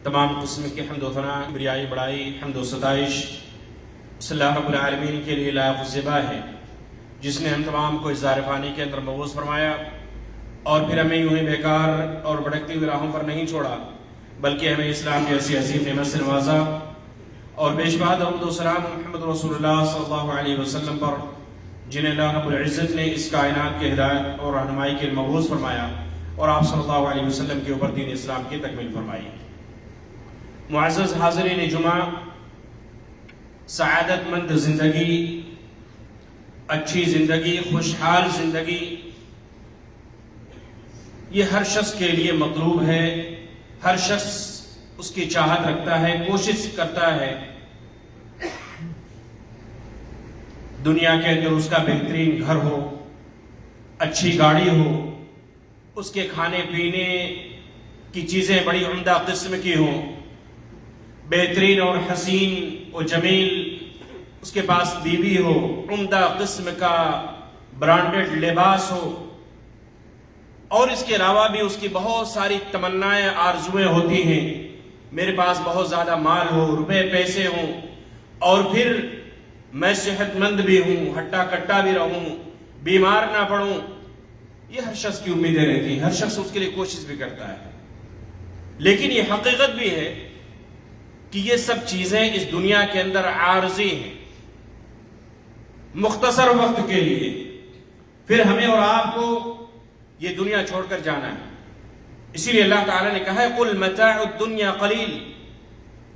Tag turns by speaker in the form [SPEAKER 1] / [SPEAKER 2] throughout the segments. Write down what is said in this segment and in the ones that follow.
[SPEAKER 1] تمام قسم کی حمد و ثنا، بریائی بڑائی، حمد و ستائش صلی اللہ رب العالمین کے لیے لائق و زیبا ہے، جس نے ہم تمام کو اس عارفانی کے اندر مبعوث فرمایا اور پھر ہمیں یوں ہی بیکار اور بھٹکتی ہوئی راہوں پر نہیں چھوڑا، بلکہ ہمیں اسلام کی ایسی عظیم نعمت سے نوازا اور بے شبہ درود و سلام محمد رسول اللہ صلی اللہ علیہ وسلم پر، جنہیں اللہ رب العزت نے اس کائنات کے ہدایت اور رہنمائی کے لیے مبعوث فرمایا اور آپ صلی اللہ علیہ وسلم کے اوپر دین اسلام کی تکمیل فرمائی۔ معزز حاضرین جمعہ، سعادت مند زندگی، اچھی زندگی، خوشحال زندگی، یہ ہر شخص کے لیے مطلوب ہے، ہر شخص اس کی چاہت رکھتا ہے، کوشش کرتا ہے دنیا کے اندر اس کا بہترین گھر ہو، اچھی گاڑی ہو، اس کے کھانے پینے کی چیزیں بڑی عمدہ قسم کی ہوں، بہترین اور حسین و جمیل اس کے پاس بیوی ہو، عمدہ قسم کا برانڈڈ لباس ہو، اور اس کے علاوہ بھی اس کی بہت ساری تمنائیں آرزویں ہوتی ہیں، میرے پاس بہت زیادہ مال ہو، روپے پیسے ہوں، اور پھر میں صحت مند بھی ہوں، ہٹا کٹا بھی رہوں، بیمار نہ پڑوں۔ یہ ہر شخص کی امیدیں رہتی ہیں، ہر شخص اس کے لیے کوشش بھی کرتا ہے، لیکن یہ حقیقت بھی ہے کہ یہ سب چیزیں اس دنیا کے اندر عارضی ہیں، مختصر وقت کے لیے، پھر ہمیں اور آپ کو یہ دنیا چھوڑ کر جانا ہے۔ اسی لیے اللہ تعالیٰ نے کہا ہے قُلْ مَتَاعُ الدُّنْيَا قَلِيلٌ،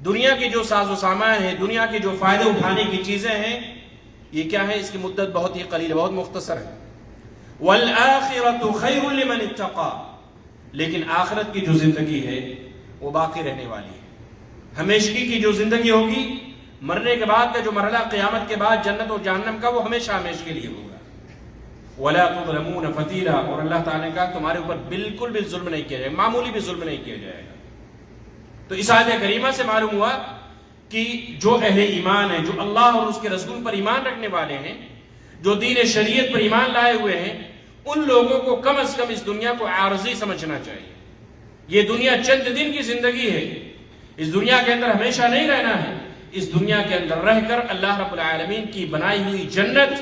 [SPEAKER 1] دنیا کی جو ساز و سامان ہے، دنیا کی جو فائدے اٹھانے کی چیزیں ہیں، یہ کیا ہے؟ اس کی مدت بہت ہی قلیل، بہت مختصر ہے۔ وَالْآخِرَةُ خَيْرٌ لِمَنِ اتَّقَىٰ، لیکن آخرت کی جو زندگی ہے وہ باقی رہنے والی ہے۔ ہمیشگی کی جو زندگی ہوگی، مرنے کے بعد کا جو مرحلہ قیامت کے بعد جنت اور جہنم کا، وہ ہمیشہ ہمیشہ کے لیے ہوگا۔ وَلَا تُظْلَمُونَ فَتِيلًا، اور اللہ تعالیٰ نے کہا تمہارے اوپر بالکل بھی ظلم نہیں کیا جائے گا، معمولی بھی ظلم نہیں کیا جائے گا۔ تو اس آیت کریمہ سے معلوم ہوا کہ جو اہل ایمان ہیں، جو اللہ اور اس کے رسول پر ایمان رکھنے والے ہیں، جو دین شریعت پر ایمان لائے ہوئے ہیں، ان لوگوں کو کم از کم اس دنیا کو عارضی سمجھنا چاہیے۔ یہ دنیا چند دن کی زندگی ہے، اس دنیا کے اندر ہمیشہ نہیں رہنا ہے۔ اس دنیا کے اندر رہ کر اللہ رب العالمین کی بنائی ہوئی جنت،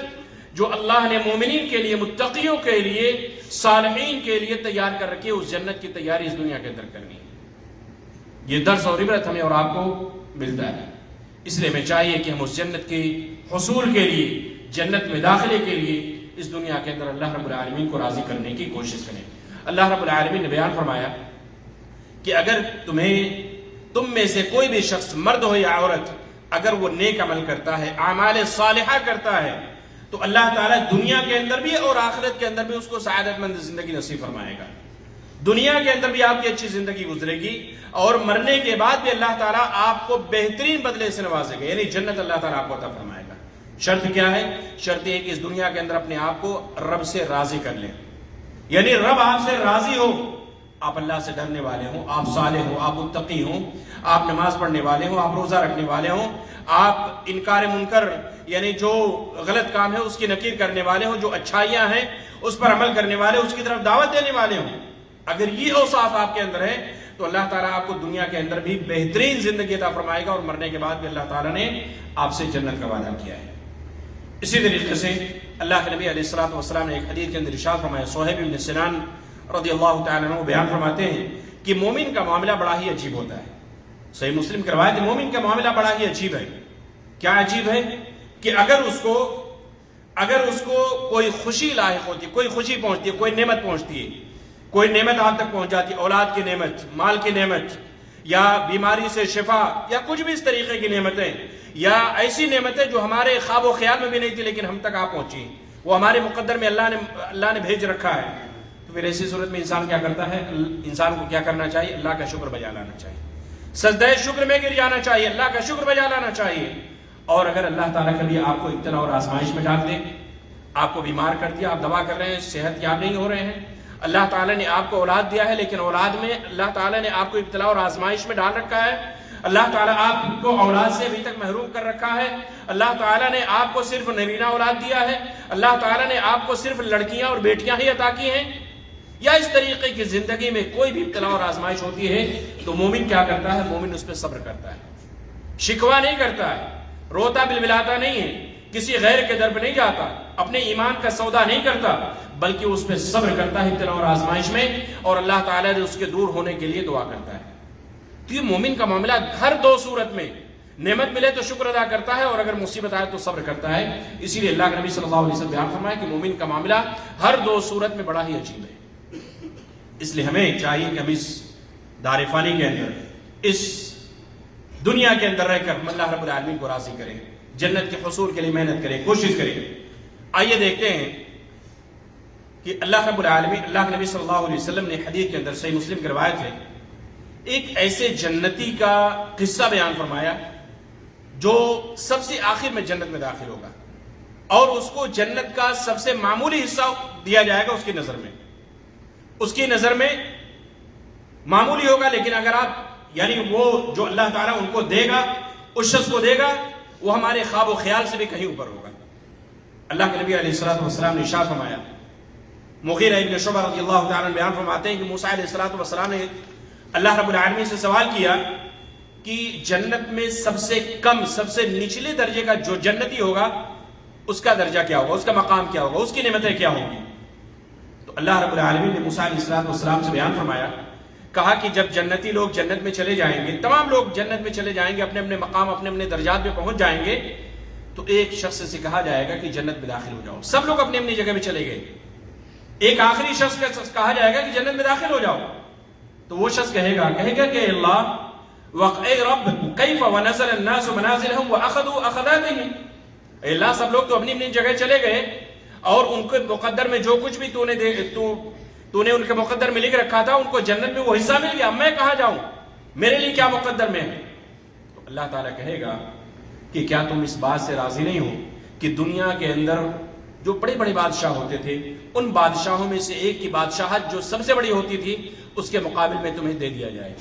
[SPEAKER 1] جو اللہ نے مومنین کے لیے، متقیوں کے لیے، صالحین کے لیے تیار کر رکھی ہے، اس جنت کی تیاری اس دنیا کے اندر کرنی ہے۔ یہ درس اور عبرت ہمیں اور آپ کو ملتا ہے، اس لیے ہمیں چاہیے کہ ہم اس جنت کے حصول کے لیے، جنت میں داخلے کے لیے اس دنیا کے اندر اللہ رب العالمین کو راضی کرنے کی کوشش کریں۔ اللہ رب العالمین نے بیان فرمایا کہ اگر تم میں سے کوئی بھی شخص، مرد ہو یا عورت، اگر وہ نیک عمل کرتا ہے، اعمال صالحہ کرتا ہے، تو اللہ تعالیٰ دنیا کے اندر بھی اور آخرت کے اندر بھی اس کو سعادت مند زندگی نصیب فرمائے گا۔ دنیا کے اندر بھی آپ کی اچھی زندگی گزرے گی، اور مرنے کے بعد بھی اللہ تعالیٰ آپ کو بہترین بدلے سے نوازے گا، یعنی جنت اللہ تعالیٰ آپ کو عطا فرمائے گا۔ شرط کیا ہے؟ شرط یہ کہ اس دنیا کے اندر اپنے آپ کو رب سے راضی کر لیں، یعنی رب آپ سے راضی ہو، آپ اللہ سے ڈرنے والے ہوں، آپ صالح ہوں، آپ متقی ہوں، آپ نماز پڑھنے والے ہوں، آپ روزہ رکھنے والے ہوں، آپ انکار منکر یعنی جو غلط کام ہے اس کی نکیر کرنے والے ہوں، جو اچھائیاں ہیں اس پر عمل کرنے والے، اس کی طرف دعوت دینے والے ہوں۔ اگر یہ اوصاف آپ کے اندر ہے تو اللہ تعالیٰ آپ کو دنیا کے اندر بھی بہترین زندگی عطا فرمائے گا، اور مرنے کے بعد بھی اللہ تعالیٰ نے آپ سے جنت کا وعدہ کیا ہے۔ اسی طریقے سے اللہ کے نبی علیہ الصلوۃ والسلام نے ایک حدیث کے اندر ارشاد فرمایا، صہیب بن سنان رضی اللہ تعالیٰ عنہ بیان فرماتے ہیں کہ مومن کا معاملہ بڑا ہی عجیب ہوتا ہے۔ صحیح مسلم کی روایت ہے، مومن کا معاملہ بڑا ہی عجیب ہے۔ کیا عجیب ہے؟ کہ اگر اس کو کوئی خوشی لاحق ہوتی ہے، کوئی خوشی پہنچتی ہے، کوئی نعمت پہنچتی ہے، کوئی نعمت آپ تک پہنچ جاتی ہے، اولاد کی نعمت، مال کی نعمت، یا بیماری سے شفا، یا کچھ بھی اس طریقے کی نعمتیں، یا ایسی نعمتیں جو ہمارے خواب و خیال میں بھی نہیں تھی لیکن ہم تک آپ پہنچی، وہ ہمارے مقدر میں اللہ نے بھیج رکھا ہے، تو پھر ایسی صورت میں انسان کیا کرتا ہے؟ انسان کو کیا کرنا چاہیے؟ اللہ کا شکر بجا لانا چاہیے، سجدہ شکر میں گر جانا چاہیے، اللہ کا شکر بجا لانا چاہیے۔ اور اگر اللہ تعالیٰ کبھی آپ کو ابتلا اور آزمائش میں ڈال دے، آپ کو بیمار کر دیا، آپ دوا کر رہے ہیں، صحت یاب نہیں ہو رہے ہیں، اللہ تعالیٰ نے آپ کو اولاد دیا ہے لیکن اولاد میں اللہ تعالیٰ نے آپ کو ابتلا اور آزمائش میں ڈال رکھا ہے، اللہ تعالیٰ آپ کو اولاد سے ابھی تک محروم کر رکھا ہے، اللہ تعالیٰ نے آپ کو صرف نرینہ اولاد دیا ہے، اللہ تعالیٰ نے آپ کو صرف لڑکیاں اور بیٹیاں ہی عطا کی ہیں، یا اس طریقے کی زندگی میں کوئی بھی ابتلا اور آزمائش ہوتی ہے تو مومن کیا کرتا ہے؟ مومن اس پہ صبر کرتا ہے، شکوہ نہیں کرتا ہے، روتا بلبلاتا نہیں ہے، کسی غیر کے در پہ نہیں جاتا، اپنے ایمان کا سودا نہیں کرتا، بلکہ اس پہ صبر کرتا ہے ابتلا اور آزمائش میں، اور اللہ تعالیٰ نے اس کے دور ہونے کے لیے دعا کرتا ہے۔ تو یہ مومن کا معاملہ ہر دو صورت میں، نعمت ملے تو شکر ادا کرتا ہے، اور اگر مصیبت آئے تو صبر کرتا ہے۔ اسی لیے اللہ کے نبی صلی اللہ علیہ وسلم بیان فرمایا کہ مومن کا معاملہ ہر دو صورت میں بڑا ہی عجیب ہے۔ اس لیے ہمیں چاہیے کہ ہم اس دار فانی کے اندر، اس دنیا کے اندر رہ کر ہم اللہ رب العالمین کو راضی کریں، جنت کے حصول کے لیے محنت کریں، کوشش کریں۔ آئیے دیکھتے ہیں کہ اللہ رب العالمین، اللہ کے نبی صلی اللہ علیہ وسلم نے حدیث کے اندر، صحیح مسلم کی روایت ہے، ایک ایسے جنتی کا قصہ بیان فرمایا جو سب سے آخر میں جنت میں داخل ہوگا، اور اس کو جنت کا سب سے معمولی حصہ دیا جائے گا۔ اس کی نظر میں معمولی ہوگا، لیکن اگر آپ یعنی وہ جو اللہ تعالیٰ ان کو دے گا، اس شخص کو دے گا، وہ ہمارے خواب و خیال سے بھی کہیں اوپر ہوگا۔ اللہ کے نبی علیہ الصلوۃ والسلام نے ارشاد فرمایا، مغیرہ ابن شعبہ رضی اللہ تعالیٰ عنہ بیان فرماتے ہیں کہ موسیٰ علیہ الصلوۃ والسلام نے اللہ رب العالمین سے سوال کیا کہ جنت میں سب سے کم، سب سے نچلے درجے کا جو جنتی ہوگا اس کا درجہ کیا ہوگا، اس کا مقام کیا ہوگا، اس کی نعمتیں کیا ہوں گی؟ تو اللہ رب العالمین نے موسیٰ علیہ الصلوۃ والسلام سے بیان فرمایا، کہا کہ جب جنتی لوگ جنت میں چلے جائیں گے، تمام لوگ جنت میں چلے جائیں گے، اپنے اپنے مقام، اپنے اپنے درجات پہ پہنچ جائیں گے، تو ایک شخص سے کہا جائے گا کہ جنت میں داخل ہو جاؤ۔ سب لوگ اپنی اپنی جگہ میں چلے گئے، ایک آخری شخص کا کہا جائے گا کہ جنت میں داخل ہو جاؤ، تو وہ شخص کہے گا کہ اللہ اے رب کیف ونزل الناس منازلهم واخذوا اخذاتهم، اے اللہ سب لوگ تو اپنی اپنی جگہ چلے گئے، اور ان کے مقدر میں جو کچھ بھی تو نے ان کے مقدر میں لکھ رکھا تھا، ان کو جنت میں وہ حصہ مل گیا، میں کہاں جاؤں، میرے لیے کیا مقدر میں ہے؟ تو اللہ تعالیٰ کہے گا کہ کیا تم اس بات سے راضی نہیں ہو کہ دنیا کے اندر جو بڑے بڑے بادشاہ ہوتے تھے، ان بادشاہوں میں سے ایک کی بادشاہت جو سب سے بڑی ہوتی تھی، اس کے مقابل میں تمہیں دے دیا جائے،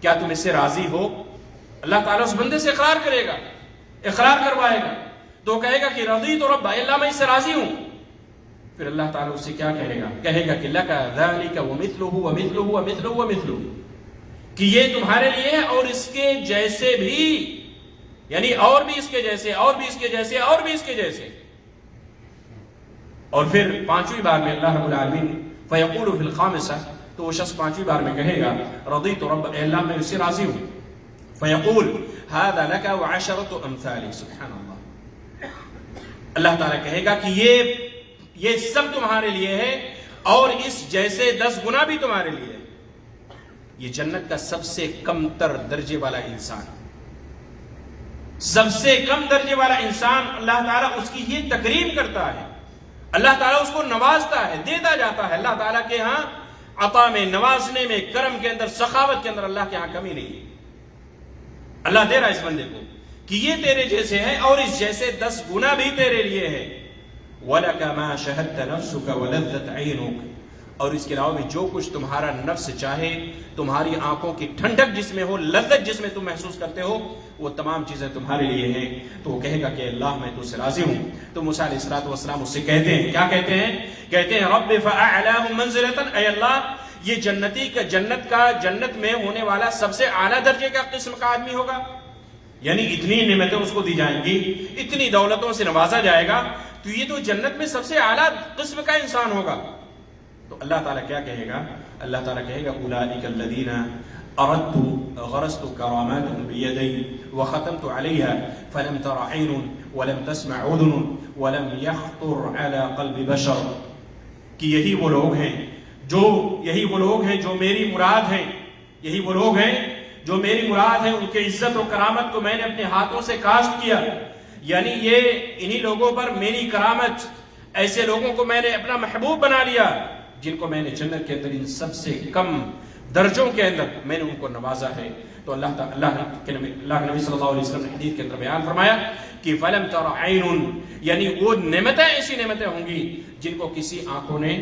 [SPEAKER 1] کیا تم اس سے راضی ہو؟ اللہ تعالیٰ اس بندے سے اقرار کرے گا، اقرار کروائے گا، تو کہے گا کہ رضیت رب، اللہ میں اس سے راضی ہوں۔ پھر اللہ تعالیٰ اس سے کیا کہے گا؟ کہے گا کہ لک ذلک ومثلہ ومثلہ ومثلہ ومثلہ، کہ یہ تمہارے لیے ہے اور اس کے جیسے بھی، یعنی اور بھی اس کے جیسے، اور بھی اس کے جیسے، اور بھی اس کے جیسے۔ اور پھر پانچویں بار میں اللہ رب العالمین فیقول فی الخامسہ، تو وہ شخص پانچویں بار میں کہے گا رضیت رب، اے اللہ میں اس سے راضی ہوں۔ فیقول ھذا لک وعشرۃ امثال، سبحان اللہ، اللہ تعالیٰ کہے گا کہ یہ سب تمہارے لیے ہے، اور اس جیسے 10 گنا بھی تمہارے لیے ہے۔ یہ جنت کا سب سے کم تر درجے والا انسان، سب سے کم درجے والا انسان، اللہ تعالیٰ اس کی یہ تکریم کرتا ہے، اللہ تعالیٰ اس کو نوازتا ہے، دیتا جاتا ہے۔ اللہ تعالیٰ کے ہاں عطا میں، نوازنے میں، کرم کے اندر، سخاوت کے اندر اللہ کے ہاں کمی نہیں ہے۔ اللہ دے رہا ہے اس بندے کو کہ یہ تیرے جیسے ہے، اور اس جیسے 10 گنا بھی تیرے لیے ہے۔ وَلَكَ مَا شَهَدْتَ نَفْسُكَ وَلَذَّتْ عَيْنُكَ، اور اس کے علاوہ بھی جو کچھ تمہارا نفس چاہے، تمہاری آنکھوں کی ٹھنڈک جس میں ہو، لذت جس میں تم محسوس کرتے ہو، وہ تمام چیزیں تمہارے لیے ہیں۔ تو وہ کہے گا کہ اللہ میں تو سے راضی ہوں۔ تو موسیٰ علیہ الصلوۃ والسلام اس سے کہتے ہیں، کیا کہتے ہیں؟ کہتے ہیں رب فَأَعْلَاهُمْ مَنزِلَةً، اے اللہ یہ جنتی کا جنت میں ہونے والا سب سے اعلیٰ درجے کا قسم کا آدمی ہوگا، یعنی اتنی نعمتیں اس کو دی جائیں گی، اتنی دولتوں سے نوازا جائے گا، تو یہ تو جنت میں سب سے اعلیٰ قسم کا انسان ہوگا۔ تو اللہ تعالیٰ کیا کہے گا؟ اللہ تعالیٰ کہے گا اولئک الذین اردت غرست کراماتهم بیدی وختمت علیہا فلم تر عین ولم تسمع اذن ولم یخطر علی قلب بشر، کہ یہی وہ لوگ ہیں جو میری مراد ہیں، یہی وہ لوگ ہیں جو میری مراد ہے، ان کے عزت و کرامت کو میں نے اپنے ہاتھوں سے کاشت کیا، یعنی یہ انہی لوگوں پر میری کرامت، ایسے لوگوں کو میں نے اپنا محبوب بنا لیا جن کو میں نے جنت کے اندر ان سب سے کم درجوں کے اندر میں نے ان کو نوازا ہے۔ تو اللہ کے نبی صلی اللہ علیہ وسلم نے حدیث کے اندر بیان فرمایا کہ فَلَمْ تَرَ عَيْنٌ، یعنی وہ نعمتیں ایسی نعمتیں ہوں گی جن کو کسی آنکھوں نے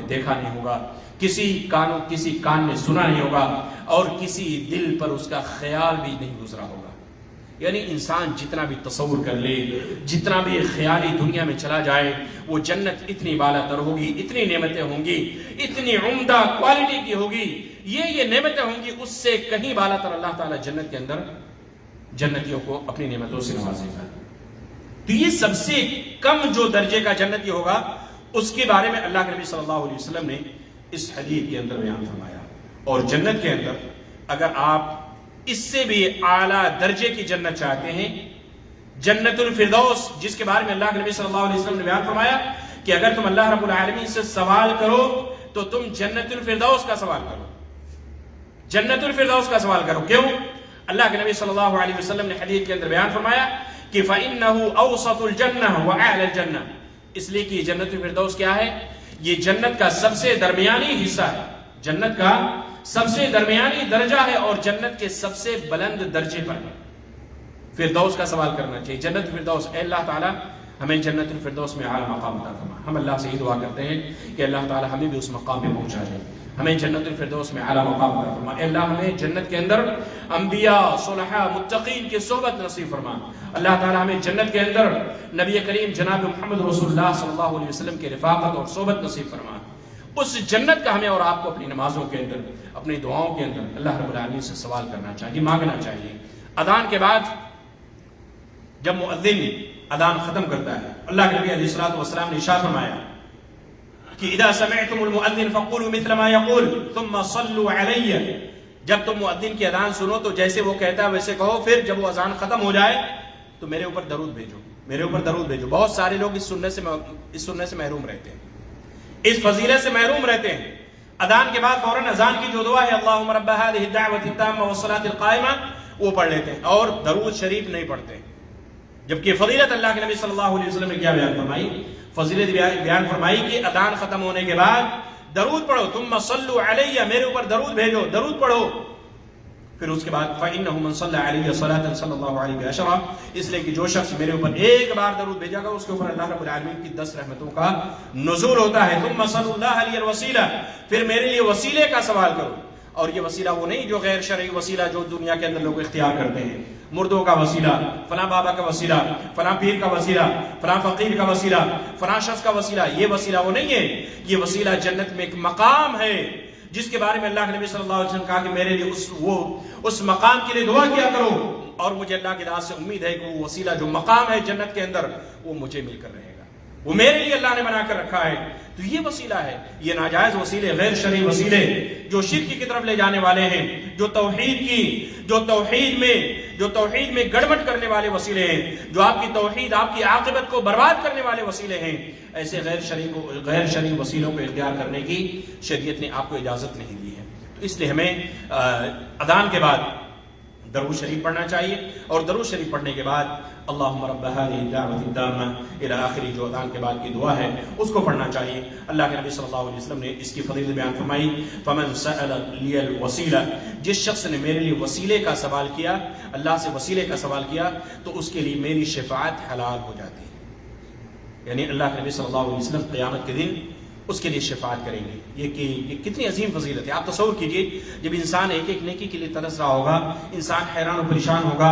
[SPEAKER 1] دیکھا نہیں ہوگا، کسی کان نے سنا نہیں ہوگا، اور کسی دل پر اس کا خیال بھی نہیں گزرا ہوگا۔ یعنی انسان جتنا بھی تصور کر لے، جتنا بھی خیالی دنیا میں چلا جائے، وہ جنت اتنی بالا تر ہوگی، اتنی نعمتیں ہوں گی، اتنی عمدہ کوالٹی کی ہوگی، یہ نعمتیں ہوں گی، اس سے کہیں بالا تر اللہ تعالیٰ جنت کے اندر جنتیوں کو اپنی نعمتوں سے نوازے گا۔ تو یہ سب سے کم جو درجے کا جنتی ہوگا، اس کے بارے میں اللہ کے نبی صلی اللہ علیہ وسلم نے اس حدیث کے اندر بیان فرمایا۔ اور جنت کے اندر اگر آپ اس سے بھی اعلیٰ درجے کی جنت چاہتے ہیں، جنت الفردوس، جس کے بارے میں اللہ کے نبی صلی اللہ علیہ وسلم نے بیان فرمایا کہ اگر تم اللہ رب العالمین سے سوال کرو تو تم جنت الفردوس کا سوال کرو، جنت الفردوس کا سوال کرو۔ کیوں؟ اللہ کے نبی صلی اللہ علیہ وسلم نے حدیث کے اندر بیان فرمایا کہ فَإِنَّهُ أَوْسَطُ الْجَنَّةِ وَأَعْلَى الْجَنَّةِ، اس لیے کہ جنت الفردوس کیا ہے؟ یہ جنت کا سب سے درمیانی حصہ ہے، جنت کا سب سے درمیانی درجہ ہے اور جنت کے سب سے بلند درجے پر ہے۔ فردوس کا سوال کرنا چاہیے، جنت الفردوس۔ اے اللہ تعالیٰ ہمیں جنت الفردوس میں اعلیٰ مقام عطا فرما۔ ہم اللہ سے یہ دعا کرتے ہیں کہ اللہ تعالیٰ ہمیں بھی اس مقام پہ پہنچا دے، ہمیں جنت الفردوس میں اعلیٰ مقام عطا فرما۔ اے اللہ ہمیں جنت کے اندر انبیاء، صلحاء، متقین کی صحبت نصیب فرما۔ اللہ تعالیٰ ہمیں جنت کے اندر نبی کریم جناب محمد رسول اللہ صلی اللہ علیہ وسلم کی رفاقت اور صحبت نصیب فرما۔ اس جنت کا ہمیں اور آپ کو اپنی نمازوں کے اندر، اپنی دعاؤں کے اندر اللہ رب العالمین سے سوال کرنا چاہیے، مانگنا چاہیے۔ اذان کے بعد جب مؤذن اذان ختم کرتا ہے، اللہ کے نبی علیہ الصلوۃ والسلام نے ارشاد فرمایا کہ اذا سمعتم المؤذن فقولوا مثل ما يقول ثم صلوا علی، جب تم مؤذن کی اذان سنو تو جیسے وہ کہتا ہے ویسے کہو، پھر جب وہ اذان ختم ہو جائے تو میرے اوپر درود بھیجو، میرے اوپر درود بھیجو۔ بہت سارے لوگ اس سننے سے محروم رہتے ہیں، اس فضیلت سے محروم رہتے ہیں۔ اذان کے بعد فوراً اذان کی جو دعا ہے اللہم رب هذه الدعوة التامة والصلاة القائمة، وہ پڑھ لیتے ہیں اور درود شریف نہیں پڑھتے، جبکہ فضیلت اللہ کے نبی صلی اللہ علیہ وسلم نے کیا بیان فرمائی؟ فضیلت بیان فرمائی کہ اذان ختم ہونے کے بعد درود پڑھو، ثم صلوا علی، میرے اوپر درود بھیجو، درود پڑھو۔ پھر اس کے بعد فإنه من صلى علي صلاة صلى الله عليه بعشرة، اس لیے کہ جو شخص میرے اوپر ایک بار درود بھیجا گا اس کے اوپر اللہ رب العالمین کی 10 رحمتوں کا نزول ہوتا ہے۔ ثم صلوا الله علی الوسیلہ، پھر میرے لیے وسیلے کا سوال کرو، اور یہ وسیلہ وہ نہیں جو غیر شرعی وسیلہ جو دنیا کے اندر لوگ اختیار کرتے ہیں، مردوں کا وسیلہ، فلاں بابا کا وسیلہ، فلاں پیر کا وسیلہ، فلاں فقیر کا وسیلہ، فلاں شخص کا وسیلہ، یہ وسیلہ وہ نہیں ہے۔ یہ وسیلہ جنت میں ایک مقام ہے جس کے بارے میں اللہ کے نبی صلی اللہ علیہ وسلم نے کہا کہ میرے لیے اس مقام کے لیے دعا کیا کرو، اور مجھے اللہ کی ذات سے امید ہے کہ وہ وسیلہ جو مقام ہے جنت کے اندر وہ مجھے مل کر رہے گا، وہ میرے لیے اللہ نے بنا کر رکھا ہے۔ تو یہ وسیلہ ہے، یہ ناجائز وسیلے، غیر شرعی وسیلے جو شرک کی طرف لے جانے والے ہیں، جو توحید میں گڑبڑ کرنے والے وسیلے ہیں، جو آپ کی توحید، آپ کی عاقبت کو برباد کرنے والے وسیلے ہیں، ایسے غیر شرعی وسیلوں کو اختیار کرنے کی شریعت نے آپ کو اجازت نہیں دی ہے۔ تو اس لیے ہمیں اذان کے بعد درود شریف پڑھنا چاہیے، اور درود شریف پڑھنے کے بعد اللہم رب هذه الدعوة التامة الى آخری جو اذان کے بعد کی دعا ہے اس کو پڑھنا چاہیے۔ اللہ کے نبی صلی اللہ علیہ وسلم نے اس کی فضیلت بیان فرمائی، فمن سأل لی الوسیلہ، جس شخص نے میرے لیے وسیلے کا سوال کیا، اللہ سے وسیلے کا سوال کیا، تو اس کے لیے میری شفاعت حلال ہو جاتی ہے۔ یعنی اللہ کے نبی صلی اللہ علیہ وسلم قیامت کے دن اس کے لیے شفاعت کریں گے۔ یہ کتنی عظیم فضیلت ہے۔ آپ تصور کیجئے جب انسان ایک ایک نیکی کے لیے ترس رہا ہوگا، انسان حیران و پریشان ہوگا،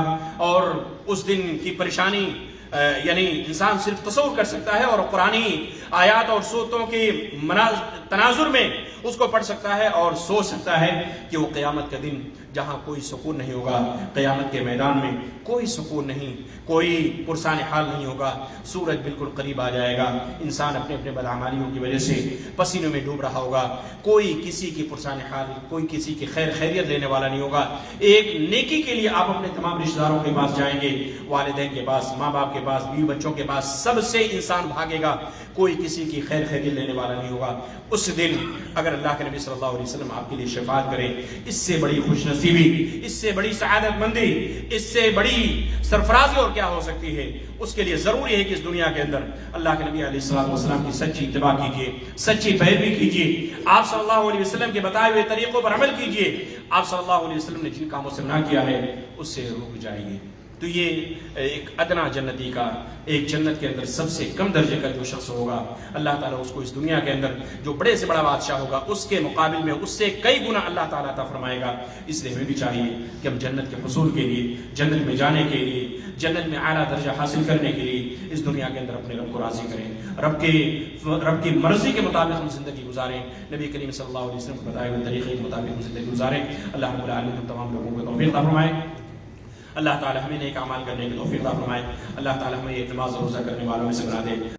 [SPEAKER 1] اور اس دن کی پریشانی یعنی انسان صرف تصور کر سکتا ہے، اور قرآنی آیات اور صورتوں کے تناظر میں اس کو پڑھ سکتا ہے اور سوچ سکتا ہے کہ وہ قیامت کا دن جہاں کوئی سکون نہیں ہوگا، قیامت کے میدان میں کوئی سکون نہیں، کوئی پرسان حال نہیں ہوگا، سورج بالکل قریب آ جائے گا، انسان اپنے اپنے بدعمالیوں کی وجہ سے پسینوں میں ڈوب رہا ہوگا، کوئی کسی کی پرسان حال، کوئی کسی کی خیریت لینے والا نہیں ہوگا۔ ایک نیکی کے لیے آپ اپنے تمام رشتہ داروں کے پاس جائیں گے، والدین کے پاس، ماں باپ کے پاس، بیوی بچوں کے پاس، سب سے انسان بھاگے گا، کوئی کسی کی خیریت لینے والا نہیں ہوگا۔ اس دن اگر اللہ کے نبی صلی اللہ علیہ وسلم آپ کے لیے شفاعت کریں، اس سے بڑی خوش نصیبی، اس سے بڑی سعادت مندی، اس سے بڑی سرفرازی اور کیا ہو سکتی ہے؟ اس کے لیے ضروری ہے کہ اس دنیا کے اندر اللہ کے نبی علیہ الصلوۃ والسلام کی سچی اتباع کیجیے، سچی پیروی کیجیے، آپ صلی اللہ علیہ وسلم کے بتائے ہوئے طریقوں پر عمل کیجیے، آپ صلی اللہ علیہ وسلم نے جن کاموں سے منع کیا ہے اس سے رک جائیے۔ تو یہ ایک ادنا جنتی کا، ایک جنت کے اندر سب سے کم درجے کا جو شخص ہوگا، اللہ تعالیٰ اس کو اس دنیا کے اندر جو بڑے سے بڑا بادشاہ ہوگا اس کے مقابل میں اس سے کئی گنا اللہ تعالیٰ عطا فرمائے گا۔ اس لیے ہمیں بھی چاہیے کہ ہم جنت کے حصول کے لیے، جنت میں جانے کے لیے، جنت میں اعلیٰ درجہ حاصل کرنے کے لیے اس دنیا کے اندر اپنے رب کو راضی کریں، رب کی مرضی کے مطابق ہم زندگی گزاریں، نبی کریم صلی اللہ علیہ وسلم کو بتائے ہوئے طریقے کے مطابق ہم زندگی گزاریں۔ اللہ رب العالمین ہم تمام لوگوں کو توفیق عطا فرمائے، اللہ تعالیٰ ہمیں نیک اعمال کرنے کی توفیق عطا فرمائے، اللہ تعالیٰ ہمیں اعتماد و روزہ کرنے والوں میں سے بنا دے۔